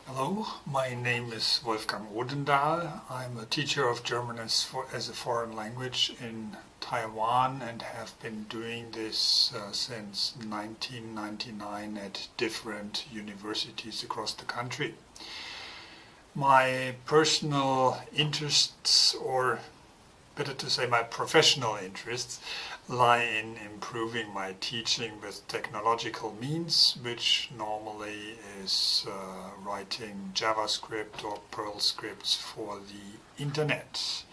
Hello, my name is Wolfgang Odendahl. I'm a teacher of German as a foreign language in Taiwan and have been doing this since 1999 at different universities across the country. My personal interests, or better to say my professional interests, lie in improving my teaching with technological means, which normally is writing JavaScript or Perl scripts for the internet.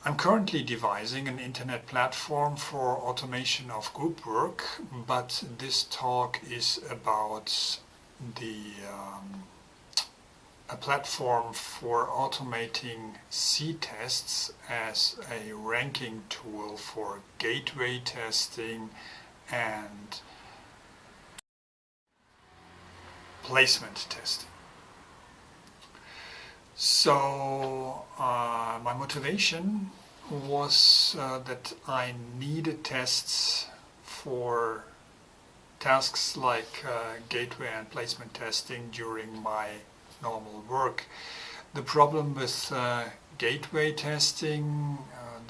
I'm currently devising an internet platform for automation of group work, but this talk is about a platform for automating C-tests as a ranking tool for gateway testing and placement testing. So my motivation was that I needed tests for tasks like gateway and placement testing during my normal work. The problem with gateway testing,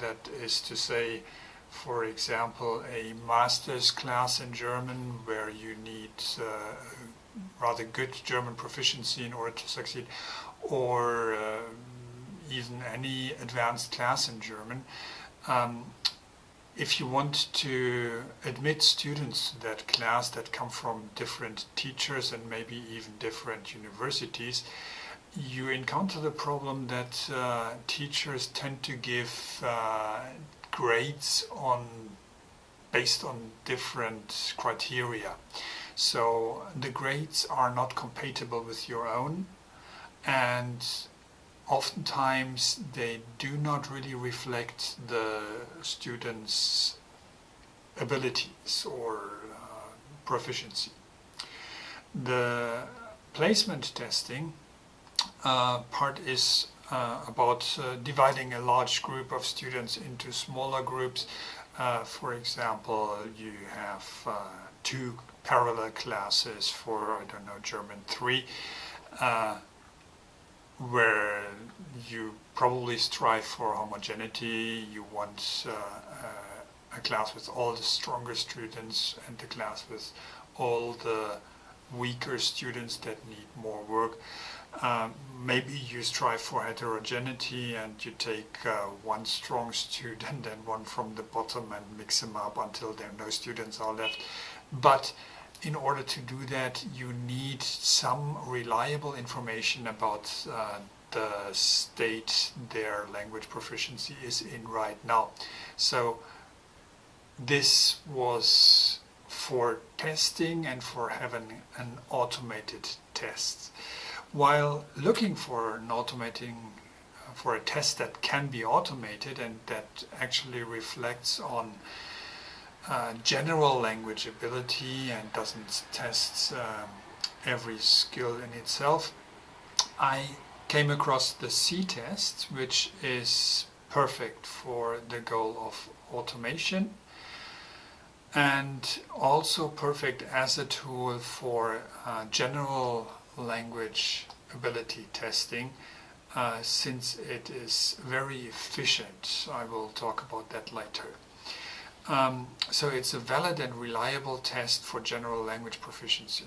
that is to say, for example, a master's class in German where you need rather good German proficiency in order to succeed, or even any advanced class in German. If you want to admit students to that class that come from different teachers and maybe even different universities, you encounter the problem that teachers tend to give grades based on different criteria. So the grades are not compatible with your own, and oftentimes they do not really reflect the students' abilities or proficiency. The placement testing part is about dividing a large group of students into smaller groups. For example, you have two parallel classes for, I don't know, German 3, where you probably strive for homogeneity. You want a class with all the stronger students and a class with all the weaker students that need more work. Maybe you strive for heterogeneity and you take one strong student and one from the bottom and mix them up until there are no students are left. But in order to do that, you need some reliable information about the state their language proficiency is in right now. So this was for testing and for having an automated test. While looking for for a test that can be automated and that actually reflects on general language ability and doesn't test every skill in itself, I came across the C-test, which is perfect for the goal of automation and also perfect as a tool for general language ability testing, since it is very efficient. I will talk about that later. So it's a valid and reliable test for general language proficiency.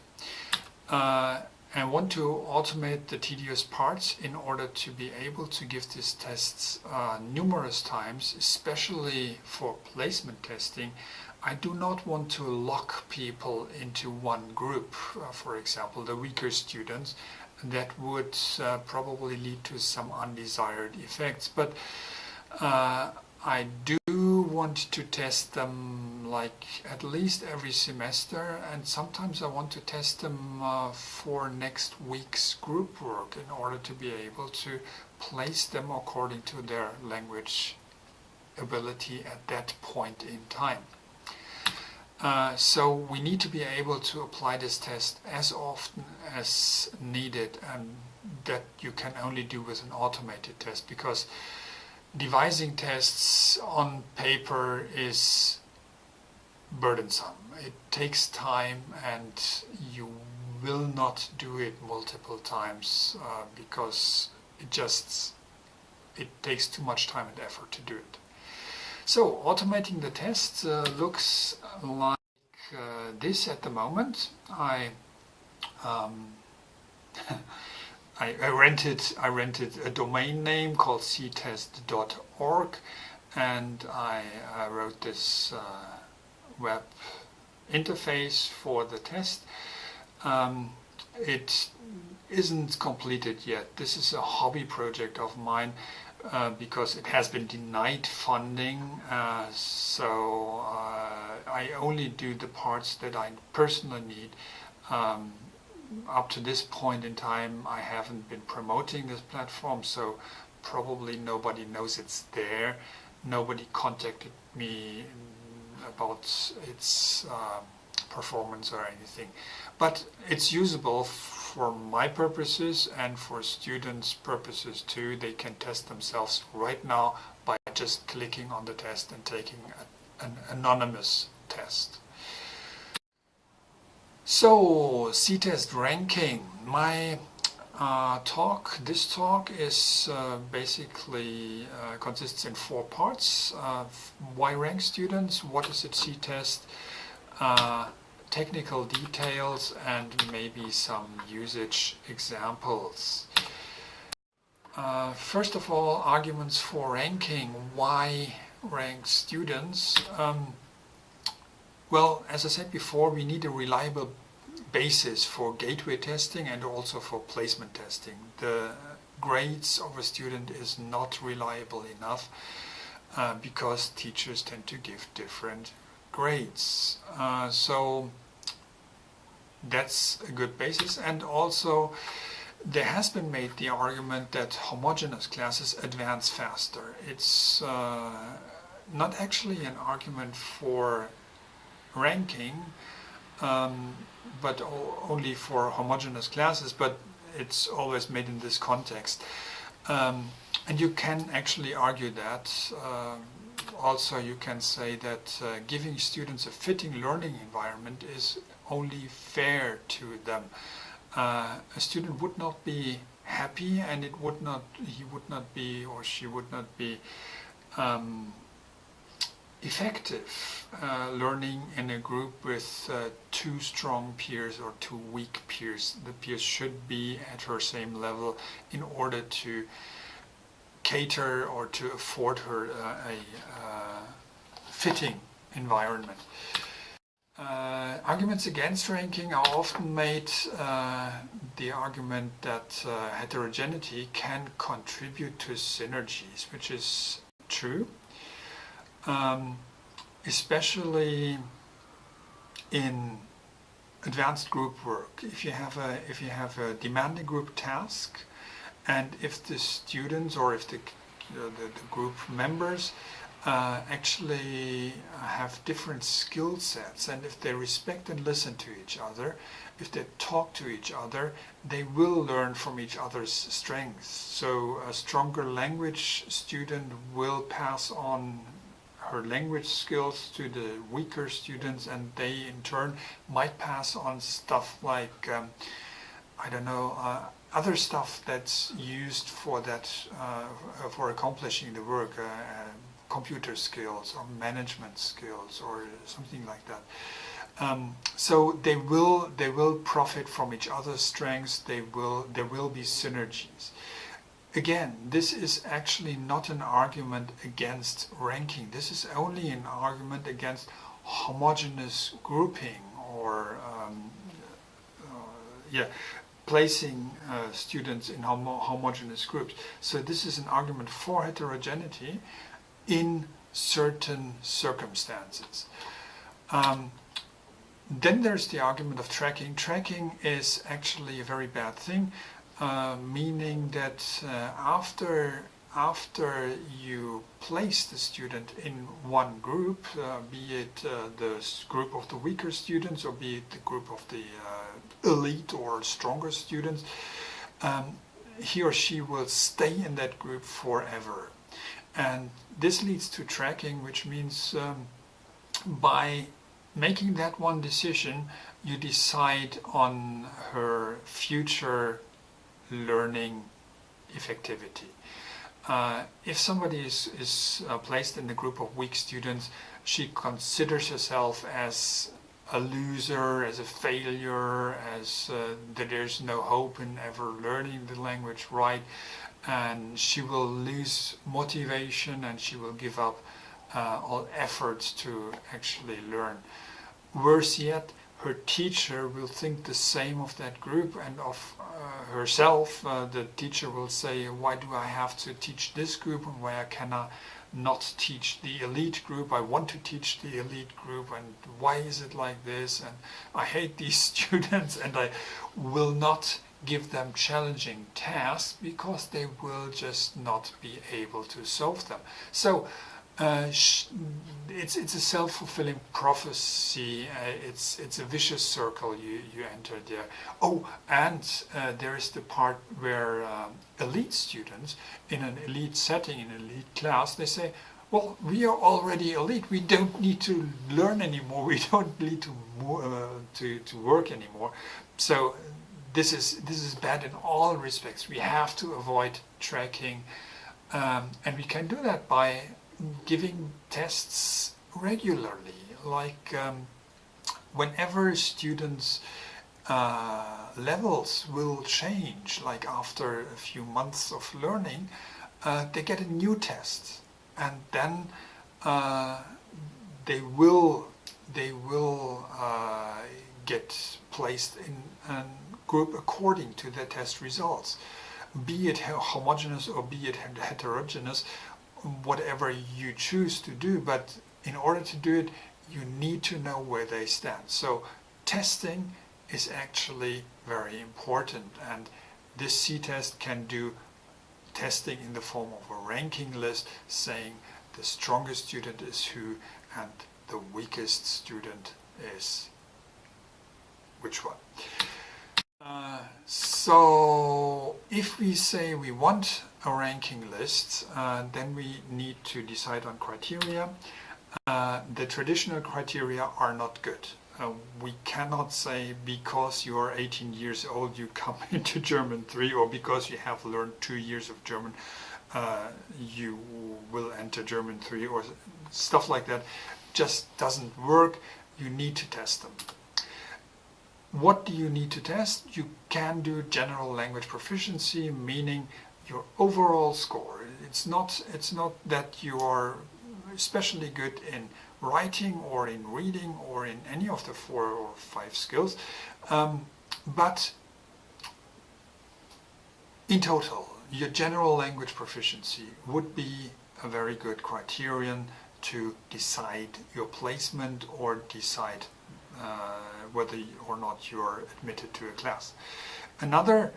I want to automate the tedious parts in order to be able to give these tests numerous times, especially for placement testing. I do not want to lock people into one group, for example, the weaker students. That would probably lead to some undesired effects. But I do want to test them like at least every semester, and sometimes I want to test them for next week's group work in order to be able to place them according to their language ability at that point in time. So we need to be able to apply this test as often as needed, and that you can only do with an automated test, because devising tests on paper is burdensome. It takes time and you will not do it multiple times because it takes too much time and effort to do it. So automating the tests looks like this at the moment. I rented a domain name called ctest.org, and I wrote this web interface for the test. It isn't completed yet. This is a hobby project of mine because it has been denied funding, so I only do the parts that I personally need. Up to this point in time, I haven't been promoting this platform, so probably nobody knows it's there. Nobody contacted me about its performance or anything. But it's usable for my purposes and for students' purposes too. They can test themselves right now by just clicking on the test and taking an anonymous test. So, C-test ranking. My this talk is basically consists in 4 parts. Why rank students? What is a C-test? Technical details and maybe some usage examples. First of all, arguments for ranking. Why rank students? Well, as I said before, we need a reliable basis for gateway testing and also for placement testing. The grades of a student is not reliable enough because teachers tend to give different grades. So that's a good basis. And also there has been made the argument that homogeneous classes advance faster. It's not actually an argument for ranking, but only for homogeneous classes, but it's always made in this context. And you can actually argue that. Also, you can say that giving students a fitting learning environment is only fair to them. A student would not be happy, and he would not be, or she would not be effective learning in a group with 2 strong peers or 2 weak peers. The peers should be at her same level in order to cater or to afford her a fitting environment. Arguments against ranking are often made the argument that heterogeneity can contribute to synergies, which is true. Especially in advanced group work. If you have a demanding group task, and if the students or if the group members actually have different skill sets, and if they respect and listen to each other, if they talk to each other, they will learn from each other's strengths. So a stronger language student will pass on her language skills to the weaker students, and they in turn might pass on stuff like other stuff that's used for that for accomplishing the work, computer skills or management skills or something like that. So they will profit from each other's strengths. There will be synergies. Again, this is actually not an argument against ranking. This is only an argument against homogeneous grouping or placing students in homogeneous groups. So this is an argument for heterogeneity in certain circumstances. Then there's the argument of tracking. Tracking is actually a very bad thing. Meaning that after you place the student in one group, be it the group of the weaker students or be it the group of the elite or stronger students, he or she will stay in that group forever. And this leads to tracking, which means by making that one decision, you decide on her future learning effectivity. If somebody is placed in the group of weak students, she considers herself as a loser, as a failure, as that there's no hope in ever learning the language right, and she will lose motivation and she will give up all efforts to actually learn. Worse yet, her teacher will think the same of that group and of herself. The teacher will say, why do I have to teach this group and why I cannot not teach the elite group? I want to teach the elite group, and why is it like this? And I hate these students, and I will not give them challenging tasks because they will just not be able to solve them. So it's a self-fulfilling prophecy. It's a vicious circle you enter there. Oh, and there is the part where elite students in an elite setting, in an elite class, they say, well, we are already elite. We don't need to learn anymore. We don't need to work anymore. So this is bad in all respects. We have to avoid tracking, and we can do that by giving tests regularly, like whenever students' levels will change, like after a few months of learning, they get a new test, and then they will get placed in a group according to their test results, be it homogeneous or be it heterogeneous, whatever you choose to do. But in order to do it, you need to know where they stand. So testing is actually very important, and this C-test can do testing in the form of a ranking list, saying the strongest student is who and the weakest student is which one. So if we say we want a ranking list, then we need to decide on criteria. The traditional criteria are not good. We cannot say because you are 18 years old you come into German 3, or because you have learned 2 years of German you will enter German 3, or stuff like that. Just doesn't work. You need to test them. What do you need to test? You can do general language proficiency, meaning your overall score. It's not that you are especially good in writing or in reading or in any of the 4 or 5 skills, but in total, your general language proficiency would be a very good criterion to decide your placement or decide whether or not you are admitted to a class. Another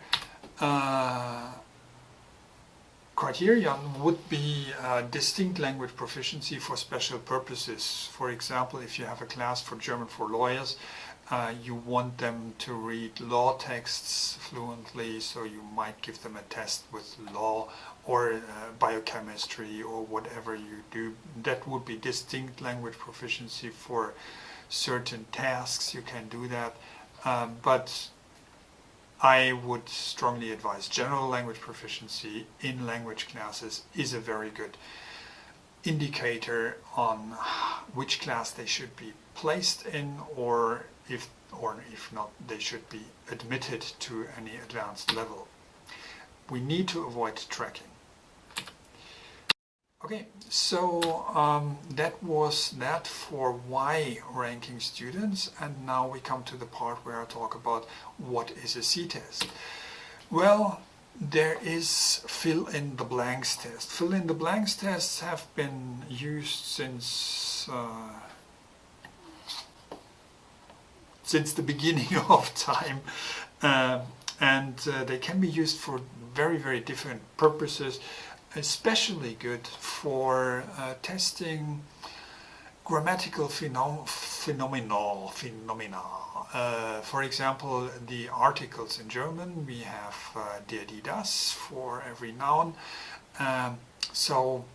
criterion would be distinct language proficiency for special purposes. For example, if you have a class for German for lawyers, you want them to read law texts fluently, so you might give them a test with law or biochemistry or whatever you do. That would be distinct language proficiency for certain tasks. You can do that, but I would strongly advise general language proficiency in language classes is a very good indicator on which class they should be placed in, or if not, they should be admitted to any advanced level. We need to avoid tracking. Okay, so that was that for why ranking students, and now we come to the part where I talk about what is a C-test. Well, there is fill in the blanks test. Fill in the blanks tests have been used since the beginning of time, and they can be used for very, very different purposes. Especially good for testing grammatical phenomena. For example, the articles in German, we have der, die, das for every noun. So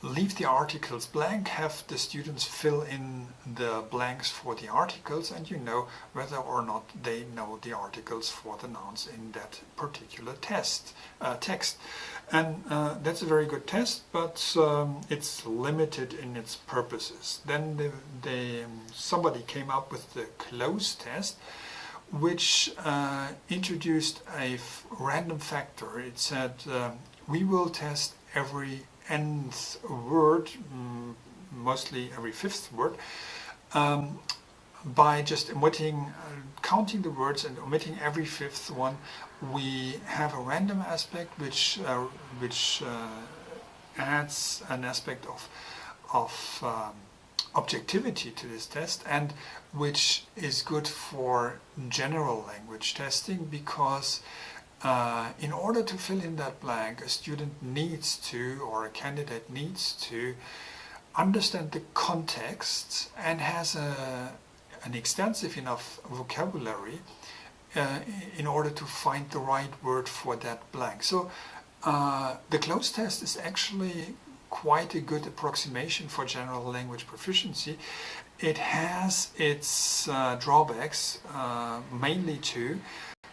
leave the articles blank, have the students fill in the blanks for the articles, and you know whether or not they know the articles for the nouns in that particular text. And that's a very good test, but it's limited in its purposes. Then somebody came up with the close test, which introduced a random factor. It said we will test every nth word, mostly every fifth word, by just counting the words and omitting every fifth one. We have a random aspect which adds an aspect of objectivity to this test, and which is good for general language testing, because in order to fill in that blank, a student needs to, or a candidate needs to, understand the context and has an extensive enough vocabulary in order to find the right word for that blank. So the closed test is actually quite a good approximation for general language proficiency. It has its drawbacks, mainly two.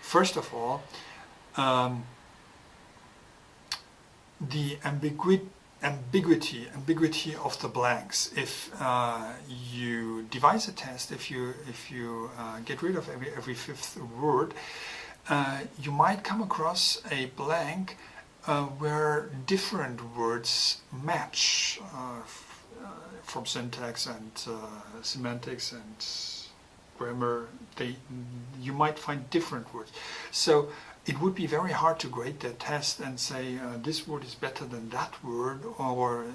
First of all, the ambiguity of the blanks. If you devise a test, if you get rid of every fifth word, you might come across a blank where different words match from syntax and semantics and grammar. You might find different words. So it would be very hard to grade that test and say this word is better than that word, or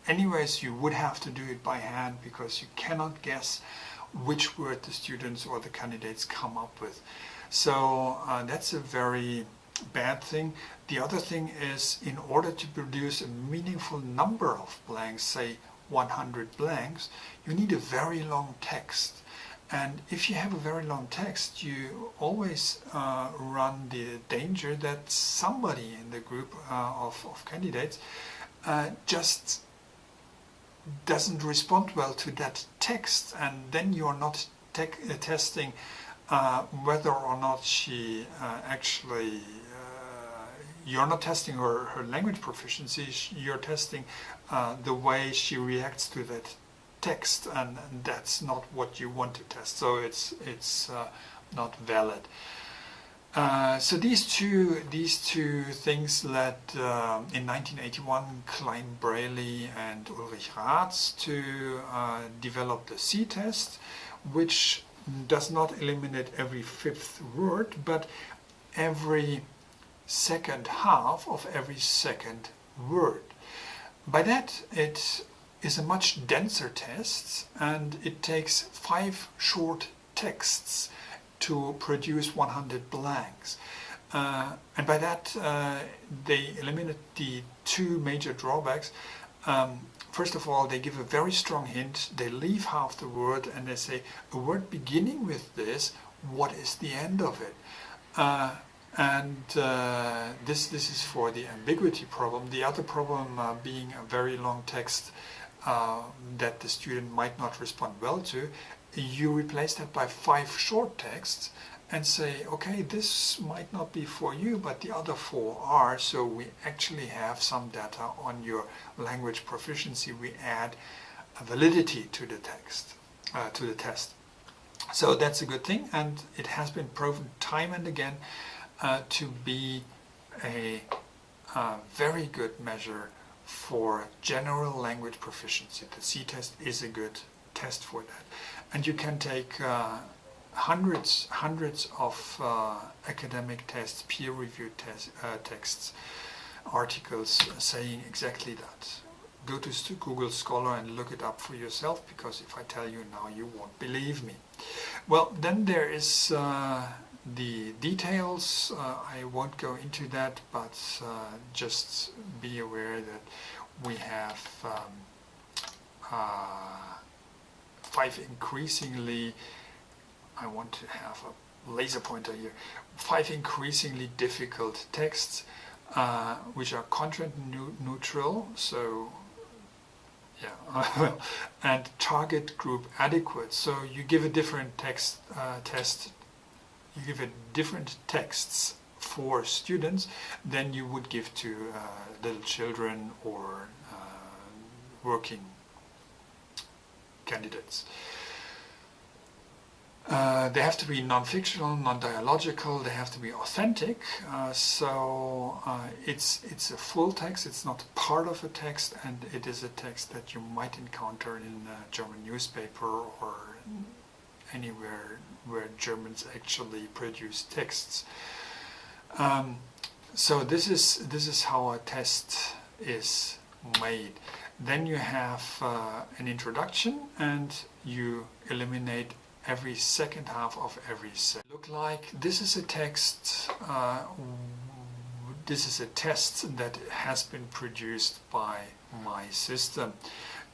anyways you would have to do it by hand, because you cannot guess which word the students or the candidates come up with. So that's a very bad thing. The other thing is, in order to produce a meaningful number of blanks, say 100 blanks, you need a very long text. And if you have a very long text, you always run the danger that somebody in the group of candidates just doesn't respond well to that text, and then you're not testing whether or not she actually, you're not testing her language proficiency, you're testing the way she reacts to that text, and that's not what you want to test. So it's not valid. So these two things led in 1981 Klein Braley and Ulrich Raths to develop the C-test, which does not eliminate every fifth word, but every second half of every second word. By that, it is a much denser test, and it takes 5 short texts to produce 100 blanks. And by that, they eliminate the two major drawbacks. First of all, they give a very strong hint. They leave half the word and they say, a word beginning with this, what is the end of it? This is for the ambiguity problem. The other problem being a very long text that the student might not respond well to. You replace that by 5 short texts and say, okay, this might not be for you, but the other 4 are, so we actually have some data on your language proficiency. We add a validity to the text, to the test. So that's a good thing, and it has been proven time and again to be a very good measure for general language proficiency. The C-test is a good test for that. And you can take hundreds of academic tests, peer-reviewed texts, articles saying exactly that. Go to Google Scholar and look it up for yourself, because if I tell you now, you won't believe me. Well, then there is the details. I won't go into that, but just be aware that we have 5 increasingly, I want to have a laser pointer here, 5 increasingly difficult texts which are content neutral, so yeah, and target group adequate. So you give a different text test, you give it different texts for students than you would give to little children or working candidates. They have to be non-fictional, non-dialogical, they have to be authentic, so it's a full text, it's not part of a text, and it is a text that you might encounter in a German newspaper or anywhere where Germans actually produce texts. So this is how a test is made. Then you have an introduction, and you eliminate every second half of every set. Look like this is a text. This is a test that has been produced by my system.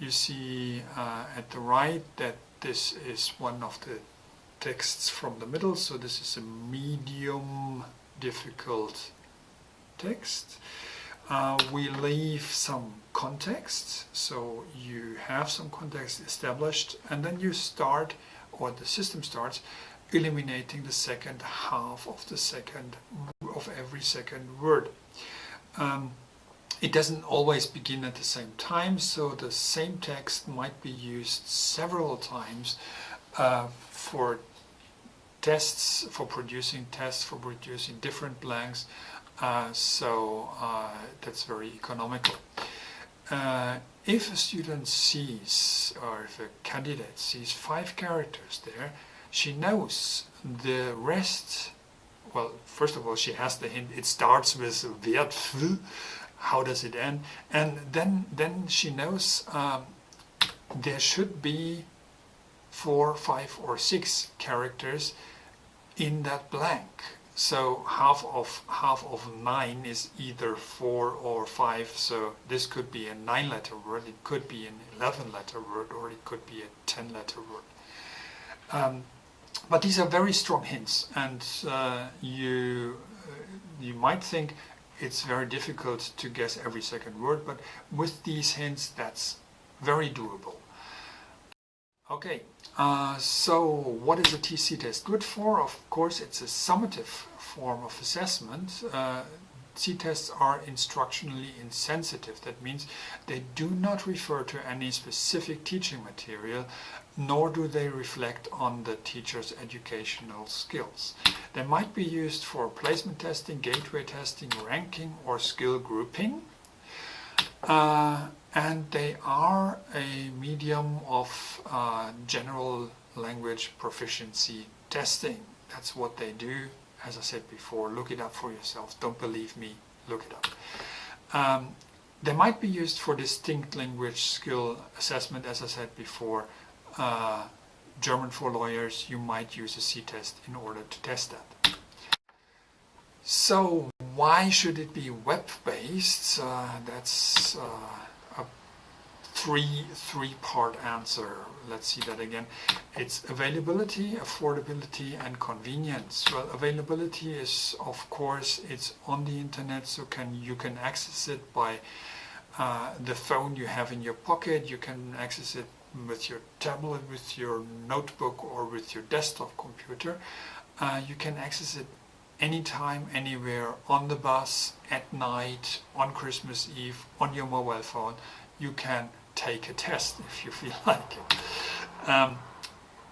You see at the right that this is one of the texts from the middle. So this is a medium difficult text. We leave some context, so you have some context established, and then you start, or the system starts, eliminating the second half of every second word. It doesn't always begin at the same time, so the same text might be used several times for tests, for producing different blanks. So that's very economical. If a student sees, or if a candidate sees 5 characters there, she knows the rest. Well, first of all, she has the hint. It starts with wertvoll. How does it end? And then she knows there should be 4, 5, or 6 characters in that blank. So half of 9 is either 4 or 5. So this could be a 9-letter word, it could be an 11-letter word, or it could be a 10-letter word. But these are very strong hints, and you might think it's very difficult to guess every second word, but with these hints, that's very doable. Okay, so what is a TC test good for? Of course, it's a summative form of assessment. C-tests are instructionally insensitive. That means they do not refer to any specific teaching material, nor do they reflect on the teacher's educational skills. They might be used for placement testing, gateway testing, ranking, or skill grouping. And they are a medium of general language proficiency testing. That's what they do. As I said before, look it up for yourself. Don't believe me, look it up. They might be used for distinct language skill assessment, as I said before. German for lawyers, you might use a C-test in order to test that. So why should it be web-based? That's a three-part answer. Let's see that again. It's availability, affordability, and convenience. Well, availability is, of course, it's on the internet, so you can access it by the phone you have in your pocket. You can access it with your tablet, with your notebook, or with your desktop computer. You can access it anytime, anywhere, on the bus, at night, on Christmas Eve, on your mobile phone. You can take a test if you feel like it.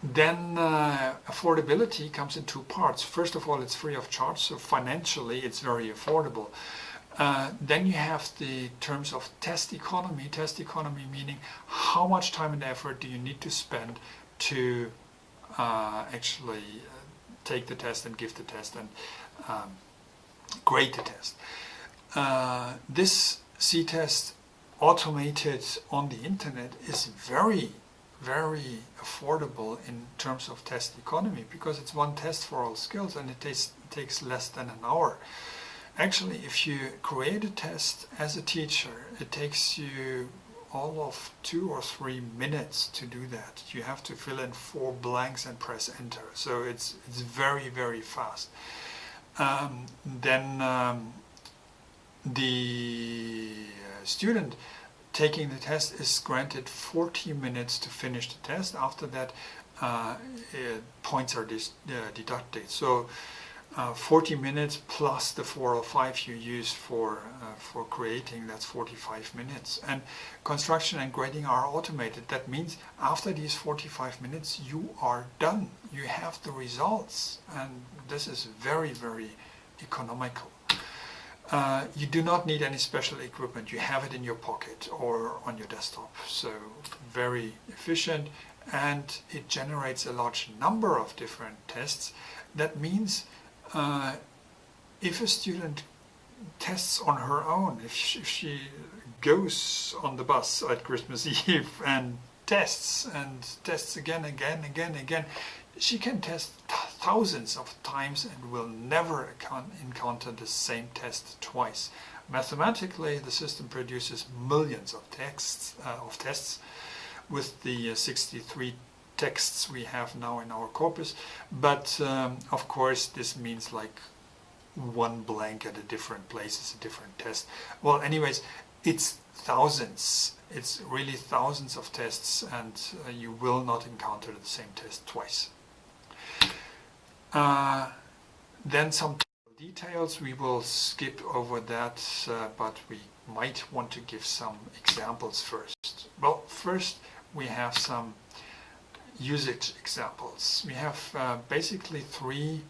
Then affordability comes in 2 parts. First of all, it's free of charge, so financially it's very affordable. Then you have the terms of test economy. Test economy meaning how much time and effort do you need to spend to actually take the test and give the test and grade the test. This C-test automated on the internet is very, very affordable in terms of test economy, because it's one test for all skills, and it takes less than an hour. Actually, if you create a test as a teacher, it takes you all of 2 or 3 minutes to do that. You have to fill in 4 blanks and press enter. So it's very, very fast. Then the student taking the test is granted 40 minutes to finish the test. After that, points are deducted. So 40 minutes plus the 4 or 5 you use for creating, that's 45 minutes. And construction and grading are automated. That means after these 45 minutes you are done. You have the results, and this is very, very economical. You do not need any special equipment. You have it in your pocket or on your desktop. So very efficient, and it generates a large number of different tests. That means if a student tests on her own, if she goes on the bus at Christmas Eve and tests again, she can test thousands of times and will never encounter the same test twice. Mathematically, the system produces millions of tests with the 63 texts we have now in our corpus, but of course this means like one blank at a different place is a different test. Well, anyways, it's thousands. It's really thousands of tests, and you will not encounter the same test twice. Then some details, we will skip over that, but we might want to give some examples first. Well, first we have some usage examples. We have basically 3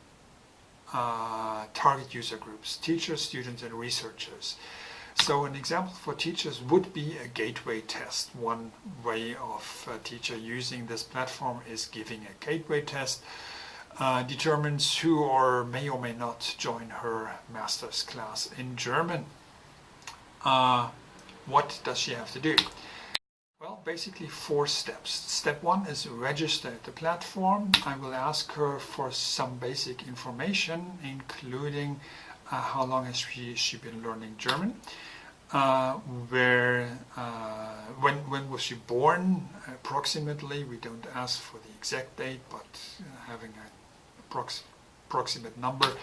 target user groups: teachers, students, and researchers. So an example for teachers would be a gateway test. One way of a teacher using this platform is giving a gateway test. Determines who or may not join her master's class in German. What does she have to do? Well, basically 4 steps. Step 1 is register at the platform. I will ask her for some basic information, including how long has she been learning German, when was she born approximately. We don't ask for the exact date, but having an approximate number,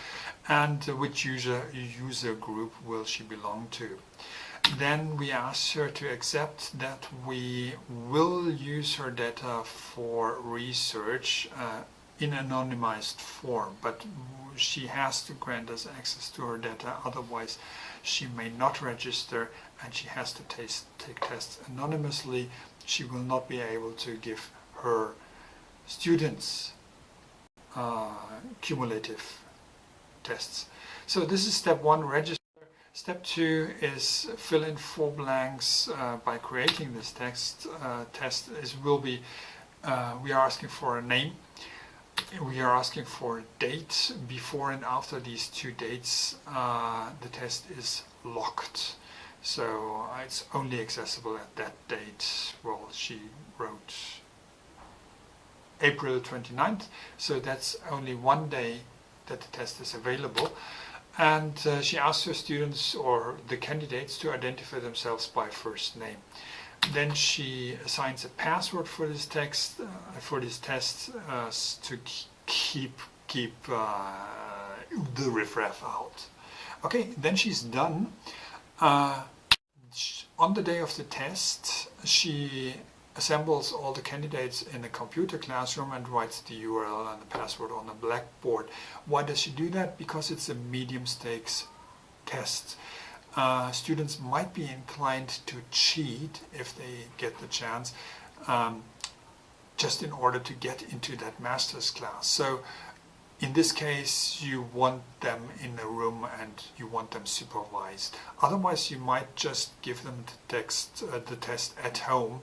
and which user group will she belong to. Then we ask her to accept that we will use her data for research in anonymized form, but she has to grant us access to her data, otherwise she may not register, and she has to take tests anonymously. She will not be able to give her students cumulative tests. So this is step 1, register. Step 2 is fill in 4 blanks by creating this test. We are asking for a name. We are asking for a date. Before and after these 2 dates, the test is locked. So it's only accessible at that date. Well, she wrote April 29th, so that's only one day that the test is available. And she asks her students or the candidates to identify themselves by first name. Then she assigns a password for this test to keep the riffraff out. Okay, then she's done. On the day of the test, she assembles all the candidates in a computer classroom and writes the URL and the password on a blackboard. Why does she do that? Because it's a medium stakes test. Students might be inclined to cheat if they get the chance, just in order to get into that master's class. So in this case, you want them in a room and you want them supervised. Otherwise, you might just give them the test at home,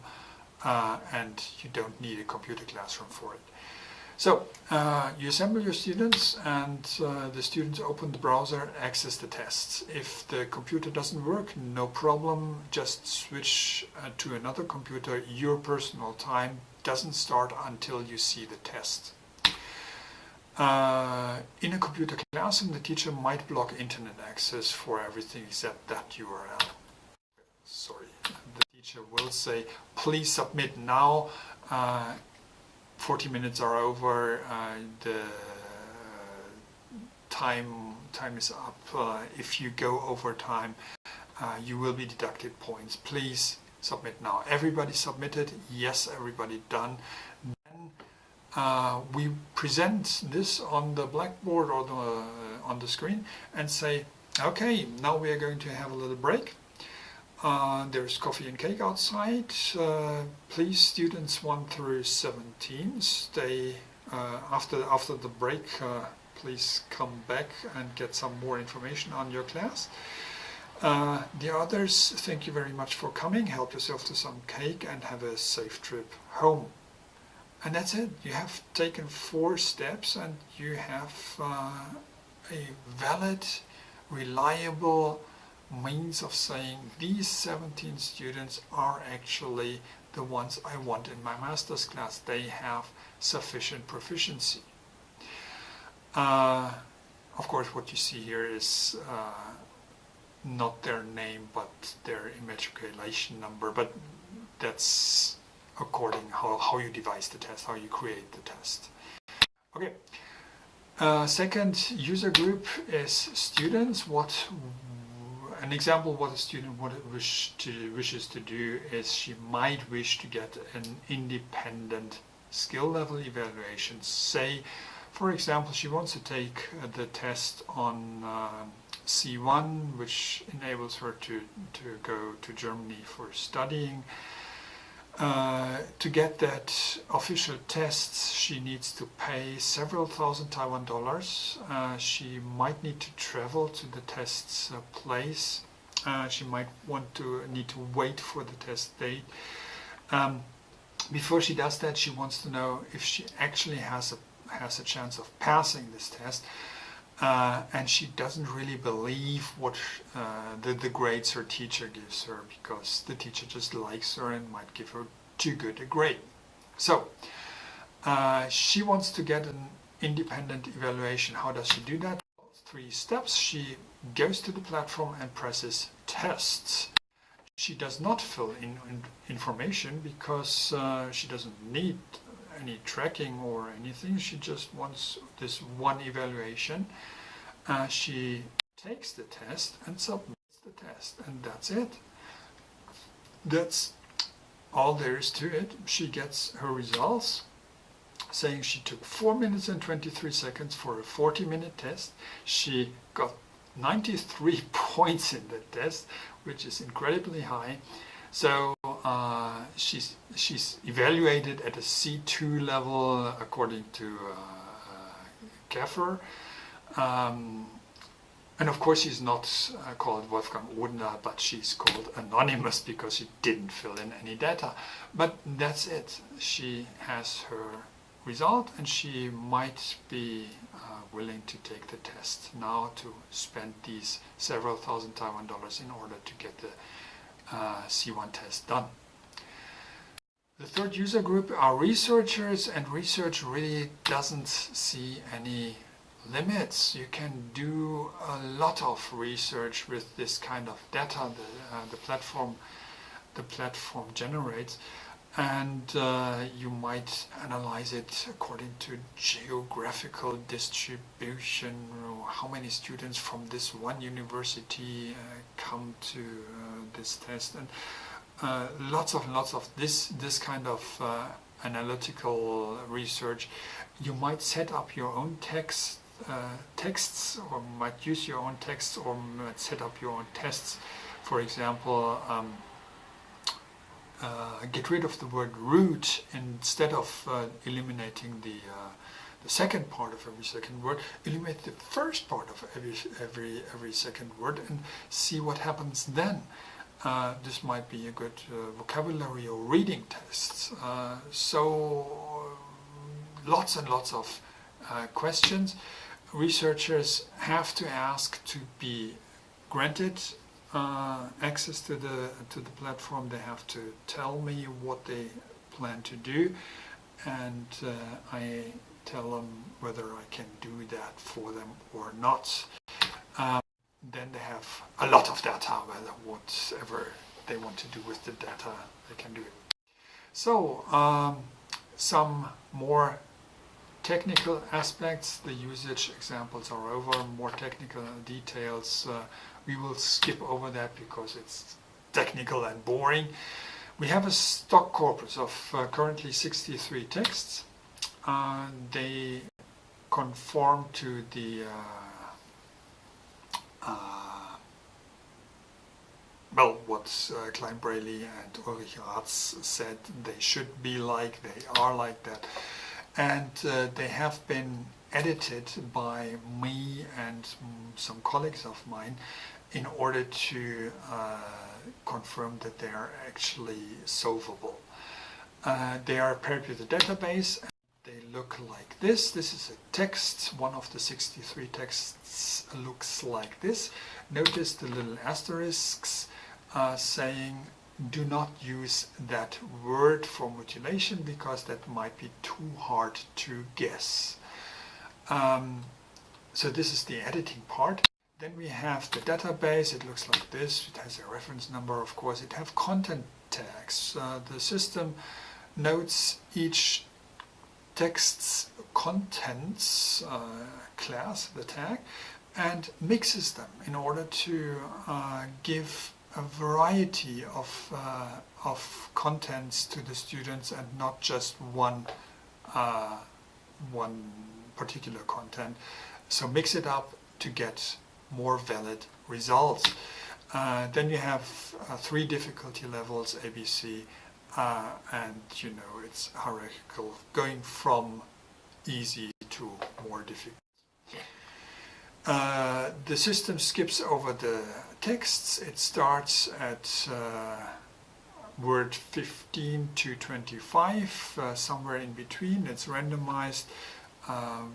and you don't need a computer classroom for it. So you assemble your students, and the students open the browser, access the tests. If the computer doesn't work, no problem, just switch to another computer. Your personal time doesn't start until you see the test. In a computer classroom, the teacher might block internet access for everything except that URL. Sorry, the teacher will say, please submit now. 40 minutes are over, the time is up. If you go over time, you will be deducted points. Please submit now. Everybody submitted? Yes, everybody done. Then we present this on the blackboard or on the screen and say, okay, now we are going to have a little break. There's coffee and cake outside. Please, students 1 through 17, stay after the break. Please come back and get some more information on your class. The others, thank you very much for coming. Help yourself to some cake and have a safe trip home. And that's it. You have taken 4 steps and you have a valid, reliable means of saying these 17 students are actually the ones I want in my master's class. They have sufficient proficiency. Of course, what you see here is not their name, but their immatriculation number. But that's according how you devise the test, how you create the test. Okay. Second user group is students. An example what a student wishes to do is she might wish to get an independent skill level evaluation. Say, for example, she wants to take the test on C1, which enables her to go to Germany for studying. To get that official test, she needs to pay several thousand Taiwan dollars. She might need to travel to the test's place. She might need to wait for the test date. Before she does that, she wants to know if she actually has a chance of passing this test. And she doesn't really believe what the grades her teacher gives her, because the teacher just likes her and might give her too good a grade. So she wants to get an independent evaluation. How does she do that? 3 steps. She goes to the platform and presses tests. She does not fill in information because she doesn't need any tracking or anything. She just wants this one evaluation. She takes the test and submits the test, and that's it. That's all there is to it. She gets her results saying she took 4 minutes and 23 seconds for a 40-minute test. She got 93 points in the test, which is incredibly high. So she's evaluated at a C2 level according to CAFR. And of course she's not called Wolfgang Odener, but she's called anonymous because she didn't fill in any data. But that's it. She has her result and she might be willing to take the test now to spend these several thousand Taiwan dollars in order to get the C1 test done. The third user group are researchers, and research really doesn't see any limits. You can do a lot of research with this kind of data the platform generates, and you might analyze it according to geographical distribution. How many students from this one university come to this test, and lots of this kind of analytical research. You might set up your own texts, or might use your own texts, or might set up your own tests. For example, get rid of the word root. Instead of eliminating the second part of every second word, eliminate the first part of every second word and see what happens then. This might be a good vocabulary or reading tests. So lots and lots of questions. Researchers have to ask to be granted access to the platform. They have to tell me what they plan to do, and I tell them whether I can do that for them or not. Then they have a lot of data, whatever they want to do with the data, they can do it. So some more technical aspects. The usage examples are over. More technical details, we will skip over that because it's technical and boring. We have a stock corpus of currently 63 texts. They conform to the well, what Klein-Braley and Ulrich Ratz said they should be like, they are like that. And they have been edited by me and some colleagues of mine in order to confirm that they are actually solvable. They are paired with a database. They look like this. This is a text. One of the 63 texts looks like this. Notice the little asterisks saying do not use that word for mutilation because that might be too hard to guess. So this is the editing part. Then we have the database. It looks like this. It has a reference number, of course. It has content tags. The system notes each text's contents class, the tag, and mixes them in order to give a variety of contents to the students and not just one particular content. So mix it up to get more valid results. Then you have 3 difficulty levels, ABC, and you know it's hierarchical, going from easy to more difficult. The system skips over the texts. It starts at word 15 to 25, somewhere in between. It's randomized,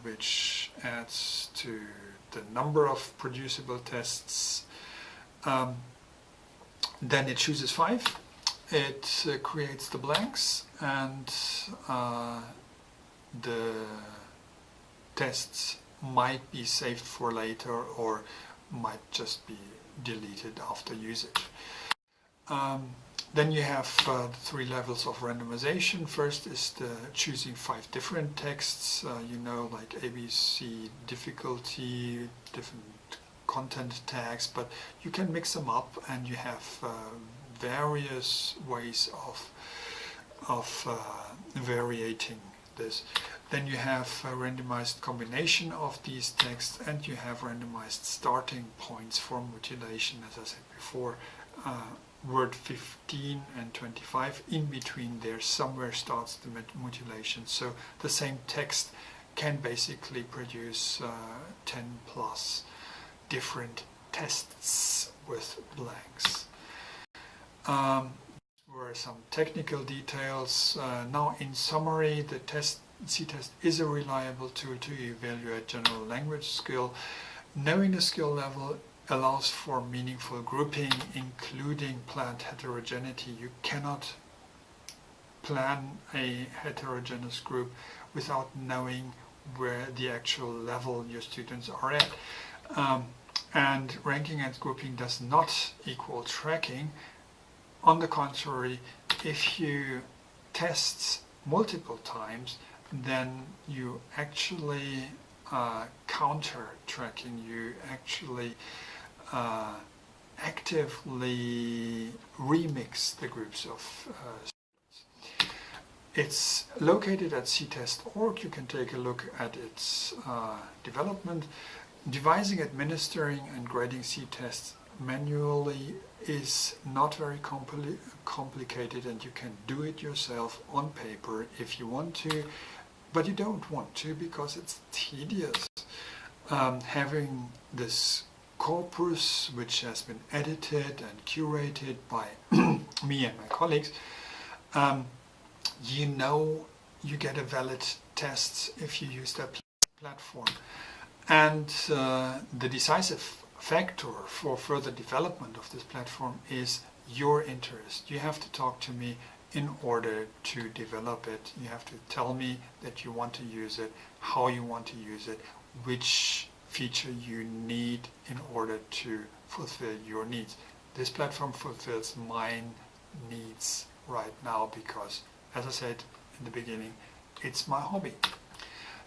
which adds to the number of producible tests. Then it chooses 5. It creates the blanks, and the tests might be saved for later or might just be deleted after usage. Then you have the 3 levels of randomization. First is the choosing 5 different texts, you know, like ABC, difficulty, different content tags, but you can mix them up and you have various ways of variating this. Then you have a randomized combination of these texts, and you have randomized starting points for mutilation, as I said before. Word 15 and 25, in between there somewhere starts the mutilation. So the same text can basically produce 10 plus different tests with blanks. Were some technical details. Now in summary, the C-test is a reliable tool to evaluate general language skill. Knowing the skill level allows for meaningful grouping, including planned heterogeneity. You cannot plan a heterogeneous group without knowing where the actual level your students are at. And ranking and grouping does not equal tracking. On the contrary, if you test multiple times, then you actually counter tracking. You actually actively remix the groups of students. It's located at ctest.org. You can take a look at its development. Devising, administering, and grading C-tests manually is not very complicated, and you can do it yourself on paper if you want to, but you don't want to because it's tedious. Having this corpus, which has been edited and curated by me and my colleagues, you know you get a valid test if you use that platform. And the decisive factor for further development of this platform is your interest. You have to talk to me in order to develop it. You have to tell me that you want to use it, how you want to use it, which feature you need in order to fulfill your needs. This platform fulfills my needs right now because, as I said in the beginning, it's my hobby.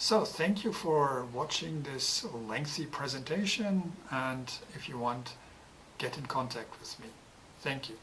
So thank you for watching this lengthy presentation, and if you want, get in contact with me. Thank you.